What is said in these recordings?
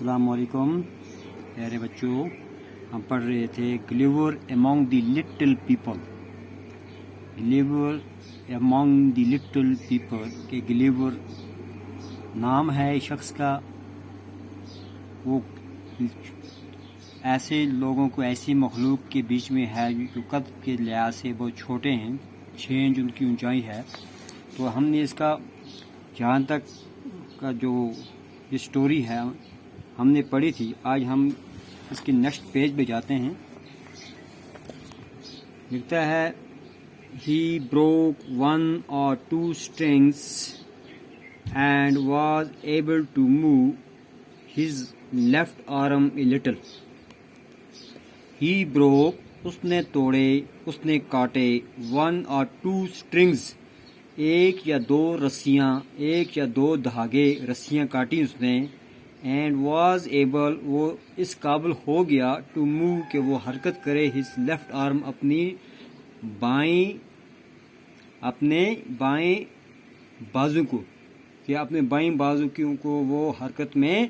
अस्सलाम वालेकुम प्यारे बच्चों। हम पढ़ रहे थे Gulliver among the little people. Gulliver among the little people के ग्लिवर नाम है शख्स का। वो ऐसे लोगों को, ऐसी मखलूक के बीच में है जो कद के लिहाज से बहुत छोटे हैं, 6 इंच उनकी ऊंचाई है। तो हमने इसका जहाँ तक का जो ये स्टोरी है हमने पढ़ी थी। आज हम इसके नेक्स्ट पेज पे जाते हैं। लिखता है he broke 1 or 2 strings and was able to move his left arm a little. He broke, उसने तोड़े, उसने काटे 1 or 2 strings, 1 या 2 रस्सियाँ, 1 या 2 धागे, रस्सियाँ काटी उसने। एंड वॉज एबल, वो इस काबिल हो गया, टू मूव, कि वो हरकत करे, हिज लेफ्ट आर्म, अपने बाएं बाजू को, कि अपने बाएं बाजू को वो हरकत में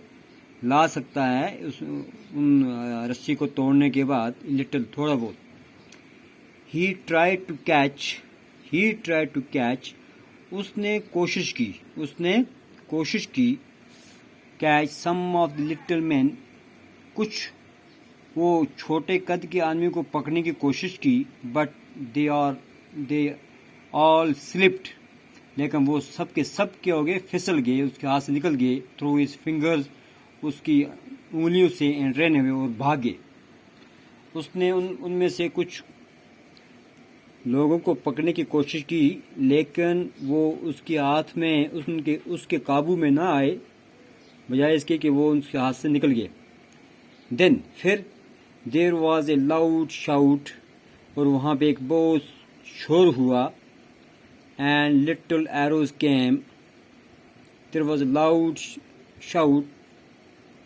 ला सकता है उन रस्सी को तोड़ने के बाद, लिटिल, थोड़ा बहुत। ही ट्राई टू कैच, उसने कोशिश की catch some of the little man, कुछ वो छोटे कद के आदमी को पकड़ने की कोशिश की। बट दे ऑल स्लिप्ड, लेकिन वो सब के सब क्या हो गए, फिसल गए, उसके हाथ से निकल गए। थ्रू हिज फिंगर्स, उसकी उंगलियों से, एंड रन अवे, और भागे। उसने उनमें से कुछ लोगों को पकड़ने की कोशिश की, लेकिन वो उसके हाथ में, उसके काबू में ना आए, बजाय इसके कि वो उसके हाथ से निकल गए। देन फिर there was a loud shout, और वहाँ पे एक बहुत शोर हुआ। And little arrows came, there was a loud shout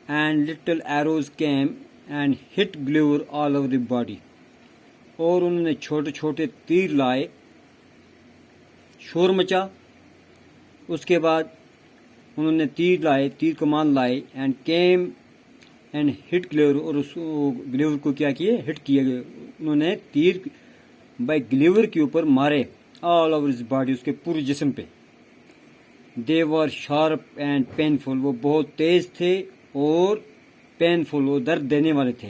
and little arrows came and hit Gulliver all over the body, और उन्होंने छोटे छोटे तीर लाए, शोर मचा। उसके बाद उन्होंने तीर कमान लाए, एंड केम एंड हिट ग्लिवर, और उस ग्लिवर को क्या किए, हिट किए गए। उन्होंने तीर बाय ग्लिवर के ऊपर मारे, ऑल ओवर हिज बॉडी, उसके पूरे जिस्म पे। दे वर शार्प एंड पेनफुल, वो बहुत तेज थे और पेनफुल, वो दर्द देने वाले थे,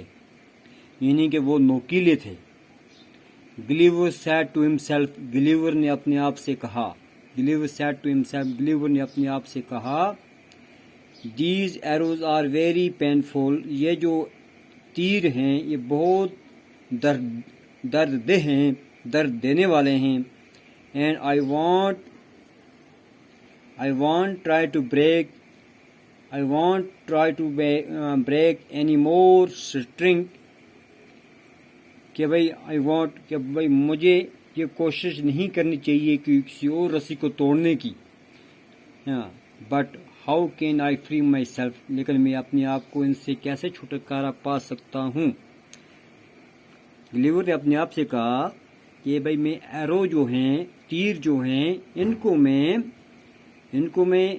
यानी कि वो नोकीले थे। ग्लिवर सैड टू हिमसेल्फ, ग्लिवर ने अपने आप से कहा, ग्लिवर ने अपने आप से कहा, these arrows are very painful, ये जो तीर हैं ये बहुत दर्द देने वाले हैं। And I won't try to break any more string, कि भाई मुझे ये कोशिश नहीं करनी चाहिए कि किसी और रस्सी को तोड़ने की। But how can I free my self, लेकिन मैं अपने आप को इनसे कैसे छुटकारा पा सकता हूँ। ग्लिवर ने अपने आप से कहा कि भाई मैं एरो जो हैं, तीर जो हैं, इनको मैं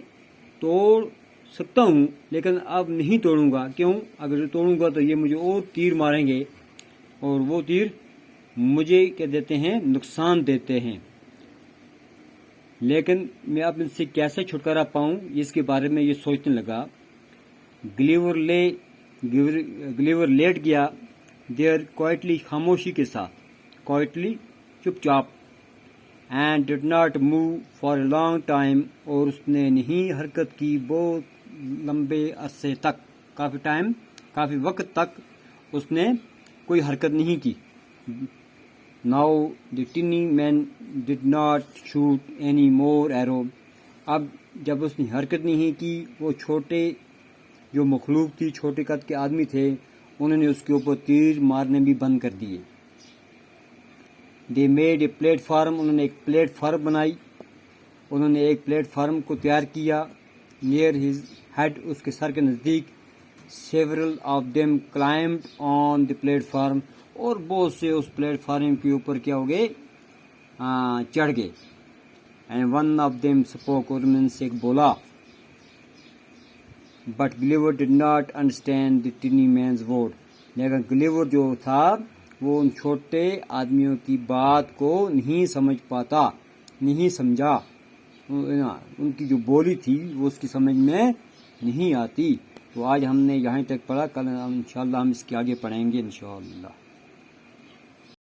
तोड़ सकता हूँ, लेकिन अब नहीं तोड़ूंगा। क्यों? अगर तोड़ूंगा तो ये मुझे और तीर मारेंगे, और वो तीर मुझे क्या देते हैं, नुकसान देते हैं। लेकिन मैं अब इनसे कैसे छुटकारा पाऊं, इसके बारे में ये सोचने लगा। ग्लिवर लेट गया, देयर क्वाइटली, खामोशी के साथ, क्वाइटली, चुपचाप। And did not move for a long time, और उसने नहीं हरकत की बहुत लंबे अरसे तक, काफी वक्त तक उसने कोई हरकत नहीं की। Now the tiny man did not shoot any more arrow. अब जब उसने हरकत नहीं की, वो छोटे जो मखलूक थी, छोटे कद के आदमी थे, उन्होंने उसके ऊपर तीर मारने भी बंद कर दिए। They made a platform, उन्होंने एक प्लेटफार्म बनाई, उन्होंने एक प्लेटफार्म को तैयार किया। Near his head, उसके सर के नज़दीक। Several of them climbed on the platform, और बहुत से उस प्लेटफार्म के ऊपर क्या हो गए, चढ़ गए। And one of them spoke, और उनमें से एक बोला, But Gulliver did not understand the tiny man's word. لیکن گلیور جو تھا وہ ان چھوٹے آدمیوں کی بات کو نہیں سمجھ پاتا، نہیں سمجھا، ان کی جو بولی تھی وہ اس کی سمجھ میں نہیں آتی۔ تو آج ہم نے یہیں تک پڑھا، کل انشاءاللہ ہم اس کے آگے پڑھیں گے انشاءاللہ۔